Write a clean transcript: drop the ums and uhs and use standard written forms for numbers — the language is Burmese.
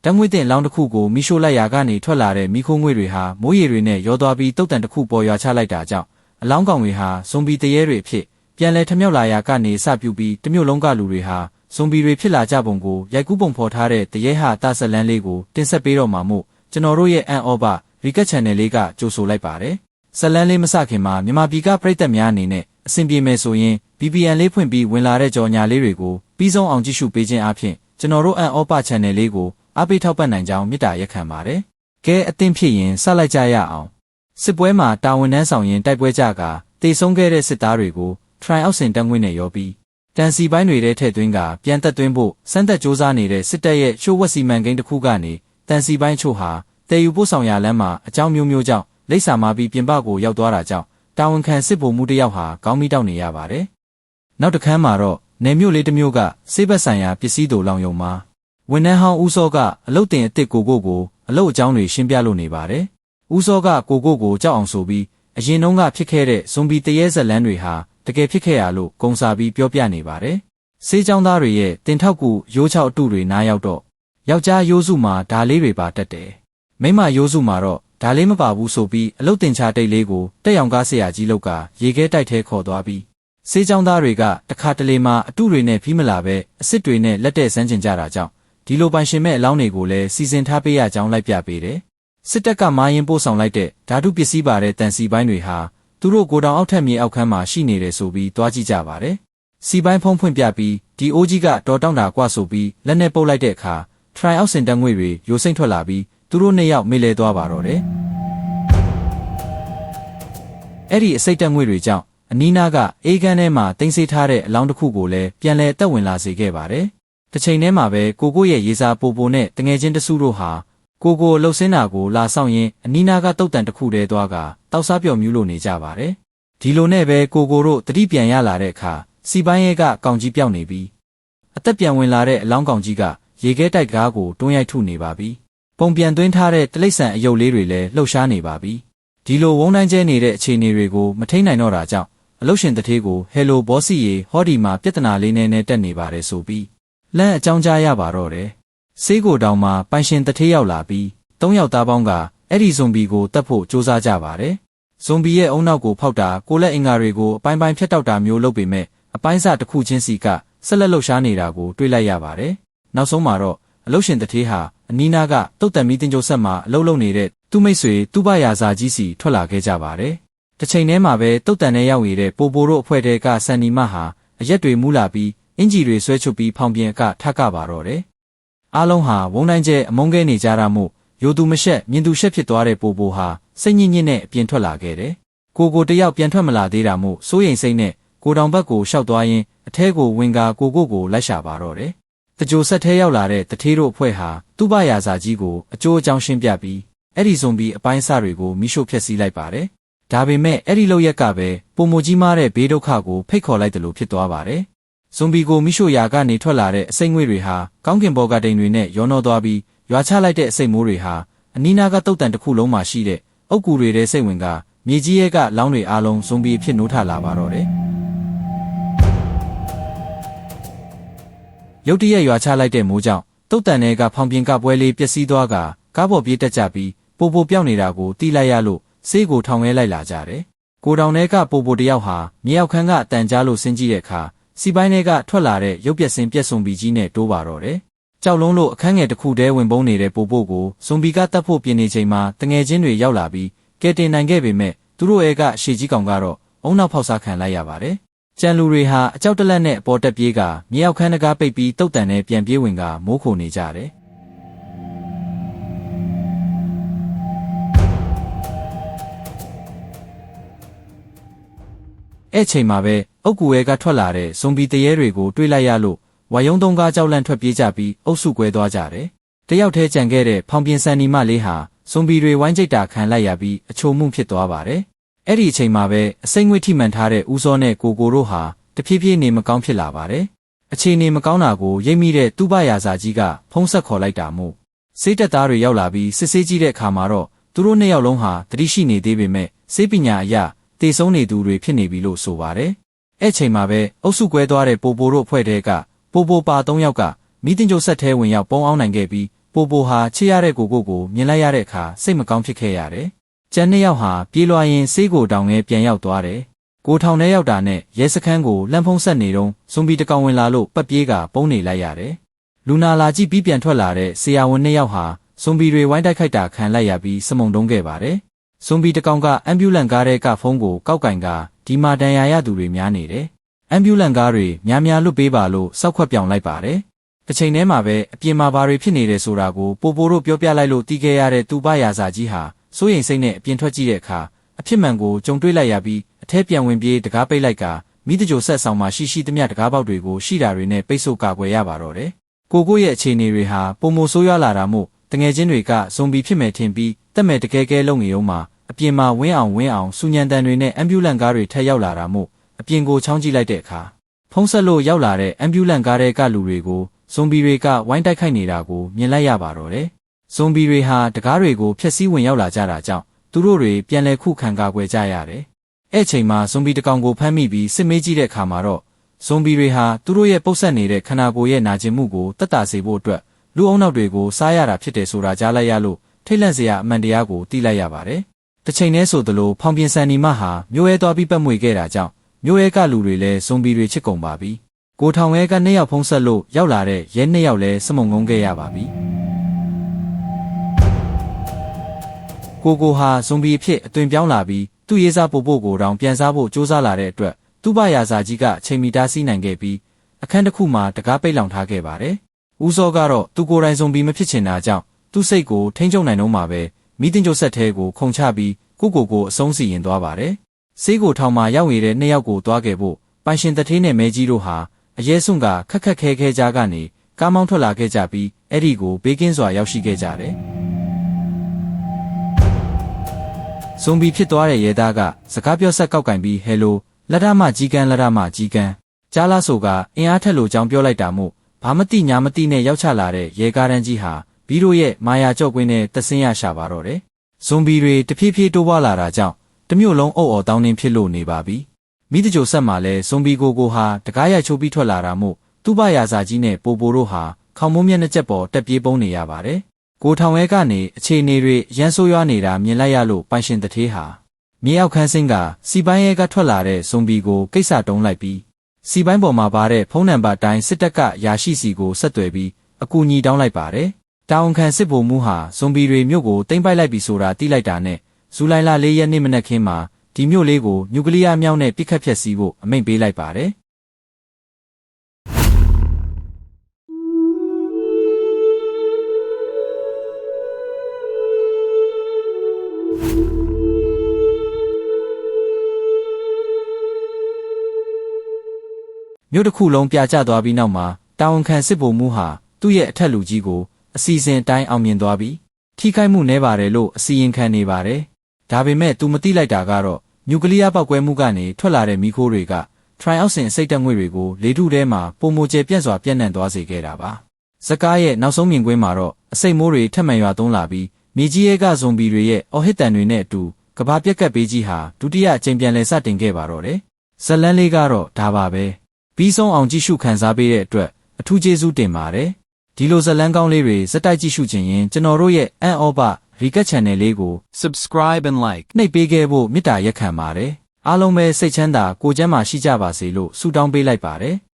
တငွေတင်လောင်းတစ်ခုကိုမိရှို့လိုက်ရာကနေထွက်လာတဲ့မိခိုးငွေတွေဟာမိုးရေတွေနဲ့ရောသွားပြီးတုတ်တန်တစ်ခုပေါ်ရွာချလိုက်တာကြောင့်အလောင်းကောင်တွေဟာဇွန်ဘီတရေတွေဖြစ်ပြန်လဲထမြောက်လာရာကနေစပြုပြီးတမျိုးလုံးကလူတွေဟာဇွန်ဘီတွေဖြစ်လာကြပုံကိုရိုက်ကူးပုံဖော်ထားတဲ့တရေဟာတာဆက်လန်းလေးကိုတင်ဆက်ပေးတော့မှာမို့ကျွန်တော်တို့ရဲ့အန်အော်ဘရီကတ် channel လေးကကြိုဆိုလိုက်ပါတယ်ဇလန်းလေးမစခင်မှာမြန်မာပြည်ကပရိသတ်များအနေနဲ့အဆင်ပြေမယ်ဆိုရင် VPN လေးဖွင့်ပြီးဝင်လာတဲ့ကြော်ညာလေးတွေကိုပြီးဆုံးအောင်ကြည့်ရှုပေးခြင်းအပြင်ကျွန်တော်တို့အန်အော်ဘ channel လေးကိုအားပေးထောက်ပံ့နိုင်ကြောင်းမေတ္တာရက်ခံပါတယ်ကဲအသင့်ဖြစ်ရင်စလိုက်ကြရအောင်စစ်ပွဲမှာတာဝန်ထမ်းဆောင်ရင်တိုက်ပွဲကြကတေဆုံးခဲ့တဲ့စစ်သားတွေကို try အောက်ဆင်တက်ငွေနဲ့ရောပြီးတန်စီပိုင်းတွေထဲထည့်သွင်းကပြန်တက်သွင်းဖို့စမ်းသက်စ조사နေတဲ့စစ်တပ်ရဲ့ရှိုးဝက်စီမံကိန်းတစ်ခုကနေတန်စီပိုင်းချို့ဟာတည်ယူပို့ဆောင်ရာလမ်းမှာအကြောင်းမျိုးမျိုးကြောင့်လိပ်စာမှာပြီးပြင်ပကိုရောက်သွားတာကြောင့်တာဝန်ခံစစ်ဗိုလ်မှူးတစ်ယောက်ဟာခေါင်းမိတောက်နေရပါတယ်နောက်တစ်ခါမှာတော့နယ်မြို့လေးတစ်မျိုးကစေးဘက်ဆိုင်ရာပစ္စည်းတို့လောင်ယုံမှာဝန်ထမ်းဟောင်းဦးစောကအလုတ်တင်အစ်စ်ကိုအလုတ်အကြောင်းတွေရှင်းပြလို့နေပါတယ်ဦးစောကကိုကြောက်အောင်ဆိုပြီးအရင်တုန်းကဖြစ်ခဲ့တဲ့ဇွန်ဘီတရေဇက်လန်းတွေဟာတကယ်ဖြစ်ခဲ့ရလို့ဂုံစာပြီးပြောပြနေပါတယ်ဆေးကြောင်းသားတွေရဲ့တင်ထောက်ကူရိုးချောက်အတုတွေနားရောက်တော့ယောက်ျားရိုးစုမှာဓာလေးတွေပါတက်တယ်မိန်းမရိုးစုမှာတော့ဓာလေးမပါဘူးဆိုပြီးအလုတ်တင်ချတိတ်လေးကိုတက်ရောင်ကားဆရာကြီးလောက်ကရေခဲတိုက်ထဲခေါ်သွားပြီးဆေးကြောင်းသားတွေကတခါတလေမှာအတုတွေနဲ့ပြီးမလာပဲအစ်စ်တွေနဲ့လက်တဲ့ဆန်းကျင်ကြတာကြောင့်ဒီလိုပိုင်ရှင်မဲ့အလောင်းတွေကိုလည်းစီစဉ်ထားပေးရကြောင်းလိုက်ပြပေးတယ်စစ်တပ်ကမာရင်ပို့ဆောင်လိုက်တဲ့ဓာတုပစ္စည်းပါတဲ့တန်စီပိုင်းတွေဟာသူတို့ကိုတောင်အောက်ထက်မြေအောက်ခန်းမှာရှိနေတယ်ဆိုပြီးတွားကြည့်ကြပါတယ်စီပိုင်းဖုံးဖွင့်ပြပြီးဒီအိုးကြီးကတော်တောင်းတာကွာဆိုပြီးလက်နဲ့ပုတ်လိုက်တဲ့အခါ try အောက်ဆင်တက်ငွေတွေယိုစိမ့်ထွက်လာပြီးသူတို့နှစ်ယောက်မေ့လဲသွားပါတော့တယ်အဲ့ဒီအစိတ်တက်ငွေတွေကြောင့်အနီးနားကအေးကန်းထဲမှာတင်ဆေးထားတဲ့အလောင်းတစ်ခုကိုလည်းပြန်လဲတက်ဝင်လာစေခဲ့ပါတယ်တစ်ချိန်တည်းမှာပဲကိုရဲ့ရေစာပိုနဲ့တငယ်ချင်းတစုတို့ဟာကိုလှုပ်ဆင်းတာကိုလာဆောင်ရင်အနီးနားကတုတ်တန်တစ်ခုတည်းသွားကတောက်စားပျော်မြူးလို့နေကြပါတယ်ဒီလိုနဲ့ပဲကိုတို့တတိပြန်ရလာတဲ့အခါစီပိုင်းရဲကကောင်ကြီးပြောင်းနေပြီးအသက်ပြန်ဝင်လာတဲ့အလောင်းကောင်ကြီးကရေခဲတိုက်ကားကိုတွန်းရိုက်ထုနေပါပြီပုံပြန်သွင်းထားတဲ့တလိပ်ဆန်အယုတ်လေးတွေလည်းလှုပ်ရှားနေပါပြီဒီလိုဝုန်းတိုင်းကျဲနေတဲ့အခြေအနေတွေကိုမထိန်နိုင်တော့တာကြောင့်အလုရှင်တထေးကိုဟယ်လိုဘောစီရေဟောဒီမှာပြဿနာလေးနဲ့တက်နေပါတယ်ဆိုပြီးလမ်းအကြောင်းကြားရပါတော့တယ်ဆေးကိုတောင်မှာပိုင်ရှင်တထေးရောက်လာပြီး၃ယောက်သားပေါင်းကအဲ့ဒီဇွန်ဘီကိုတတ်ဖို့ကြိုးစားကြပါတယ်ဇွန်ဘီရဲ့အုံနောက်ကိုဖောက်တာကိုလက်အင်္ဂါတွေကိုအပိုင်းပိုင်းဖြတ်တောက်တာမျိုးလုပ်ပေမဲ့အပိုင်းစတစ်ခုချင်းစီကဆက်လက်လှုပ်ရှားနေတာကိုတွေ့လိုက်ရပါတယ်နောက်ဆုံးမှာတော့အလုရှင်တထေးဟာအနီးနားကတုတ်တန်မီတင်ကြိုဆက်မှာအလုပ်လုပ်နေတဲ့သူ့မိတ်ဆွေသူ့ဘရာဇာကြီးစီထွက်လာခဲ့ကြပါတယ်တစ်ချိန်တည်းမှာပဲတုတ်တန်ထဲရောက်နေတဲ့ပိုတို့အဖွဲ့တဲကဆန်နီမဟာအရက်တွေမူးလာပြီးအင်ဂျီတွေဆွဲချုပ်ပြီးဖောင်ပြင်အကထကပါတော့တယ်အားလုံးဟာဝုန်းတိုင်းကျဲအမုန်းခဲနေကြတာမို့ရိုသူမရှက်မြင်သူရှက်ဖြစ်သွားတဲ့ပိုဟာစိတ်ညစ်ညစ်နဲ့အပြင်ထွက်လာခဲ့တယ်ကိုတယောက်ပြန်ထွက်မလာသေးတာမို့စိုးရိမ်စိတ်နဲ့ကိုတောင်ဘက်ကိုရှောက်သွားရင်းအထဲကိုဝင်ကာကိုလိုက်ရှာပါတော့တယ်တကြိုဆက်ထဲရောက်လာတဲ့တထေးတို့အဖွဲ့ဟာသူ့ဘရာဇာကြီးကိုအကျိုးအကြောင်းရှင်းပြပြီးအဲ့ဒီဇွန်ဘီအပိုင်းအစတွေကိုမိရှို့ဖျက်ဆီးလိုက်ပါတယ်ဒါပေမဲ့အဲ့ဒီလောက်ရက်ကပဲပုံမကြီးမားတဲ့ဘေးဒုက္ခကိုဖိတ်ခေါ်လိုက်တယ်လို့ဖြစ်သွားပါတယ်ဇွန်ဘီကိုမိရှို့ရာကနေထွက်လာတဲ့အစိမ့်ငွေတွေဟာကောင်းကင်ဘော်ကတိန်တွေနဲ့ရောနှောသွားပြီးရွာချလိုက်တဲ့အစိမ့်မိုးတွေဟာအနီးနားကတုတ်တန်တစ်ခုလုံးမှာရှိတဲ့အုတ်ကူတွေထဲစိတ်ဝင်ကမြေကြီးရဲကလောင်းတွေအားလုံးဇွန်ဘီအဖြစ်နိုးထလာပါတော့တယ်ရုတ်တရက်ရွာချလိုက်တဲ့မိုးကြောင့်တုတ်တန်တွေကဖောင်ပြင်ကပွဲလေးပျက်စီးသွားကကားပေါ်ပြေးတက်ကြပြီးပိုပြောင်းနေတာကိုတီးလိုက်ရလို့ဆေးကိုထောင်ရဲလိုက်လာကြတယ်ကိုတောင်ထဲကပိုတယောက်ဟာမြေအောက်ခန်းကအတန်ကြားလို့ဆင်းကြည့်တဲ့အခါစီပိုင်းတွေကထွက်လာတဲ့ရုပ်ပြက်စင်ပြက်စွန်ဘီကြီးနဲ့တိုးပါတော့တယ်ကြောက်လုံးလို့အခန်းငယ်တစ်ခုတည်းဝင်ပုန်းနေတဲ့ပိုကိုဇွန်ဘီကတတ်ဖို့ပြင်နေချိန်မှာတငယ်ချင်းတွေရောက်လာပြီးကဲတင်နိုင်ခဲ့ပေမဲ့သူတို့ရဲ့ကအရှိကြီးကောင်ကတော့အုံနောက်ဖောက်စားခံလိုက်ရပါတယ်ကြံလူတွေဟာအကြောက်တလက်နဲ့အပေါ်တက်ပြေးကမြေအောက်ခန်းတကားပိတ်ပြီးတုတ်တန်နဲ့ပြန်ပြေးဝင်ကမိုးခိုနေကြတယ်အဲ့ချိန်မှာပဲအုတ်ကူရဲကထွက်လာတဲ့ဇွန်ဘီတရေတွေကိုတွေးလိုက်ရလို့ဝါယုံသုံးကားကြောက်လန့်ထွက်ပြေးကြပြီးအုပ်စုကွဲသွားကြတယ်တယောက်တည်းကြံခဲ့တဲ့ဖောင်ပြင်ဆန်နီမလေးဟာဇွန်ဘီတွေဝိုင်းကြိတ်တာခံလိုက်ရပြီးအချိုမှုဖြစ်သွားပါတယ်အဲ့ဒီအချိန်မှာပဲအစိမ့်ငွေ့ထိမှန်ထားတဲ့ဦးစောနဲ့ကိုတို့ဟာတဖြည်းဖြည်းနေမကောင်းဖြစ်လာပါတယ်အခြေအနေမကောင်းတာကိုရိပ်မိတဲ့သူ့ဘရာဇာကြီးကဖုံးဆက်ခေါ်လိုက်တာမို့ဆေးတက်သားတွေရောက်လာပြီးစစ်ဆေးကြည့်တဲ့အခါမှာတော့သူတို့နှစ်ယောက်လုံးဟာတတိရှိနေသေးပေမဲ့ဆေးပညာအရတေဆုံးနေသူတွေဖြစ်နေပြီလို့ဆိုပါတယ်အဲ့ချိန်မှာပဲအုပ်စုကွဲသွားတဲ့ပိုတို့အဖွဲ့တဲကပိုပါ3ယောက်ကမီးတင်ကြိုဆက်ထဲဝင်ရောက်ပုံအောင်နိုင်ခဲ့ပြီး ပိုပိုဟာချစ်ရတဲ့ကိုမြင်လိုက်ရတဲ့အခါစိတ်မကောင်းဖြစ်ခဲ့ရတယ်။ကျန်နှစ်ယောက်ဟာပြေးလွှာရင်ဆေးကိုတောင်ငယ်ပြန်ရောက်သွားတယ်။ကိုထောင်ထဲရောက်တာနဲ့ရဲစခန်းကိုလှမ်းဖုံးဆက်နေတော့ဇွန်ဘီတစ်ကောင်ဝင်လာလို့ပတ်ပြေးကပုံနေလိုက်ရတယ်။လူနာလာကြည့်ပြီးပြန်ထွက်လာတဲ့ဆရာဝန်နှစ်ယောက်ဟာဇွန်ဘီတွေဝိုင်းတိုက်ခိုက်တာခံလိုက်ရပြီးစမုံတုံးခဲ့ပါတယ်။ဇွန်ဘီတစ်ကောင်ကအမ်ဘူလန့်ကားတဲ့ကဖုံးကိုကောက်ကင်ကဒီမှာဒဏ်ရာရသူတွေများနေတယ်။အမ်ဘူလန့်ကားတွေများလွတ်ပေးပါလို့စောက်ခွက်ပြောင်လိုက်ပါတယ်။တစ်ချိန်တည်းမှာပဲအပြင်မှာဘာတွေဖြစ်နေတယ်ဆိုတာကိုပိုပိုတို့ပြောပြလိုက်လို့တီးခဲ့ရတဲ့သူပရာဇာကြီးဟာစိုးရိမ်စိတ်နဲ့အပြင်ထွက်ကြည့်တဲ့အခါအဖြစ်မှန်ကိုကြုံတွေ့လိုက်ရပြီးအထဲပြန်ဝင်ပြေးတကားပိတ်လိုက်ကမိတကြိုဆက်ဆောင်မှာရှိသမျှတကားပေါက်တွေကိုရှိတာတွေနဲ့ပိတ်ဆို့ကာကွယ်ရပါတော့တယ်။ကိုရဲ့အခြေအနေတွေဟာပုံမဆိုးရွားလာတာမို့တငယ်ချင်းတွေကဇွန်ဘီဖြစ်မယ်ထင်ပြီးတက်မဲ့တကယ်ကဲလုံငရုံမှာအပြင်မှာဝင်းအောင်စူညံတန်တွေနဲ့အမ်ဘူလန့်ကားတွေထက်ရောက်လာတာမို့အပြင်ကိုချောင်းကြည့်လိုက်တဲ့အခါဖုံးဆက်လို့ရောက်လာတဲ့အမ်ဘူလန့်ကားတဲ့ကလူတွေကိုဇွန်ဘီတွေကဝိုင်းတိုက်ခိုက်နေတာကိုမြင်လိုက်ရပါတော့တယ်။ဇွန်ဘီတွေဟာတကားတွေကိုဖျက်ဆီးဝင်ရောက်လာကြတာကြောင့်သူတို့တွေပြန်လဲခုခံကာကွယ်ကြရတယ်။အဲ့ချိန်မှာဇွန်ဘီတစ်ကောင်ကိုဖမ်းမိပြီးစစ်မေးကြည့်တဲ့အခါမှာတော့ဇွန်ဘီတွေဟာသူတို့ရဲ့ပုတ်ဆက်နေတဲ့ခန္ဓာကိုယ်ရဲ့နာကျင်မှုကိုတက်တာစေဖို့အတွက်လူအုံနောက်တွေကိုစားရတာဖြစ်တယ်ဆိုတာကြားလိုက်ရလို့ထိတ်လန့်စရာအမှန်တရားကိုသိလိုက်ရပါတယ်။တစ်ချိန်တည်းဆိုသလိုဖောင်ပြင်ဆန်နီမဟာမျိုးရဲသွားပြီးပတ်မွေခဲ့တာကြောင့်မျိုးရဲကလူတွေလည်းဇွန်ဘီတွေချစ်ကုန်ပါပြီ။ကိုထောင်ရဲကနှစ်ယောက်ဖုံးဆက်လို့ရောက်လာတဲ့ရဲနှစ်ယောက်လည်းစမုံငုံခဲ့ရပါပြီ။ကိုဟာဇွန်ဘီအဖြစ်အသွင်ပြောင်းလာပြီးသူ့ရေးစားပို့ကိုတောင်ပြန်စားဖို့စူးစမ်းလာတဲ့အတွက်သူ့ဘရာဇာကြီးကအချိန်မီတားဆီးနိုင်ခဲ့ပြီးအခန်းတစ်ခုမှာတကားပိတ်လောင်ထားခဲ့ပါတယ်။ဦးစောကတော့သူကိုယ်တိုင်ဇွန်ဘီမဖြစ်ချင်တာကြောင့်သူ့စိတ်ကိုထိန်းချုပ်နိုင်တော့မှပဲမိတင်ကျုပ်ဆက်ထဲကိုခုန်ချပြီးကိုအဆုံးစီရင်သွားပါတယ်။ဆေးကိုထောင်မှာရောက်နေတဲ့နှစ်ယောက်ကိုသွားခဲ့ဖို့ပိုင်ရှင်တထေးနဲ့မဲကြီးတို့ဟာအရဲစွန့်ကခက်ခဲကြားကနေကားမောင်းထွက်လာခဲ့ကြပြီးအဲ့ဒီကိုဘေးကင်းစွာရောက်ရှိခဲ့ကြတယ်။ဇွန်ဘီဖြစ်သွားတဲ့ရဲသားကစကားပြောဆက်ကောက်ကင်ပြီးဟယ်လိုလက်ထမကြီးကန်းကြားလားဆိုကအင်အားထက်လို့ကြောင်းပြောလိုက်တာမို့ဘာမသိညာမသိနဲ့ရောက်ချလာတဲ့ရဲကားတန်းကြီးဟာဘီတို့ရဲ့မာယာကြော့ကွင်းနဲ့တဆင်းရရှာပါတော့တယ်။ဇွန်ဘီတွေတဖြည်းဖြည်းတိုးပွားလာတာကြောင့်တမျိုးလုံးအုပ်အော်တောင်းနှင်းဖြစ်လို့နေပါပြီ။မိတကြိုဆက်မှာလဲဇွန်ဘီကိုဟာတကားရိုက်ချိုးပြီးထွက်လာတာမို့သူ့ဘရာဇာကြီးနဲ့ပိုတို့ဟာခေါင်းမုံမျက်နှာကျက်ပေါ်တက်ပြေးပုန်းနေရပါတယ်။ကိုထောင်ရဲကနေအခြေအနေတွေရန်ဆိုးရွားနေတာမြင်လိုက်ရလို့ပိုင်ရှင်တထေးဟာမြေအောက်ခန်းစင်းကစီပိုင်းရဲကထွက်လာတဲ့ဇွန်ဘီကိုကိစ္စတုံးလိုက်ပြီးစီပိုင်းပေါ်မှာပါတဲ့ဖုန်းနံပါတ်တိုင်းစစ်တပ်ကရာရှိစီကိုဆက်သွယ်ပြီးအကူအညီတောင်းလိုက်ပါတယ်။တာဝန်ခံစစ်ဗိုလ်မှူးဟာဇွန်ဘီတွေမြို့ကိုသိမ်းပိုက်လိုက်ပြီဆိုတာသိလိုက်တာနဲ့ဇူလိုင်လ4 ရက်နေ့မနက်ခင်းမှာဒီမြို့လေးကိုနျူကလ িয়ার မြောက်နဲ့ပစ်ခတ်ဖျက်ဆီးဖို့အမိန့်ပေးလိုက်ပါတယ်။မြို့တစ်ခုလုံးပြကျသွားပြီးနောက်မှာတာဝန်ခံစစ်ဗိုလ်မှူးဟာသူ့ရဲ့အထက်လူကြီးကိုအစီအစဉ်အတိုင်းအောင်မြင်သွားပြီးထိခိုက်မှုနည်းပါတယ်လို့အစီရင်ခံနေပါတယ်။ဒါပေမဲ့သူမသိလိုက်တာကတော့နျူကလ িয়ার ပောက်ကွဲမှုကနေထွက်လာတဲ့မီးခိုးတွေက try အောက်ဆင်အစိတ်တက်ငွေ့တွေကိုလေထုထဲမှာပုံမကျဲပြန့်စွာပြန့်နှံ့သွားစေခဲ့တာပါ။ဇကားရဲ့နောက်ဆုံးမြင်ကွင်းမှာတော့အစိတ်မိုးတွေထပ်မံရွာသွန်းလာပြီးမြေကြီးရဲကဇွန်ဘီတွေရဲ့အော်ဟစ်တန်တွေနဲ့အတူကဘာပြက်ကပ်ပေးကြီးဟာဒုတိယအကြိမ်ပြန်လည်စတင်ခဲ့ပါတော့တယ်။ဇလန်းလေးကတော့ဒါပါပဲ။ပြီးဆုံးအောင်ကြည့်ရှုခံစားပေးတဲ့အတွက်အထူးကျေးဇူးတင်ပါတယ်။ဒီလိုဇလန်းကောင်းလေးတွေစက်တိုက်ကြည့်ရှုခြင်းရင်ကျွန်တော်တို့ရဲ့အန်အောဘရီကတ် channel လေးကို subscribe and like နှိပ်ပေးခဲ့ဖို့မေတ္တာရက်ခံပါတယ်။အားလုံးပဲစိတ်ချမ်းသာကိုယ်ကျန်းမာရှိကြပါစေလို့ဆုတောင်းပေးလိုက်ပါတယ်။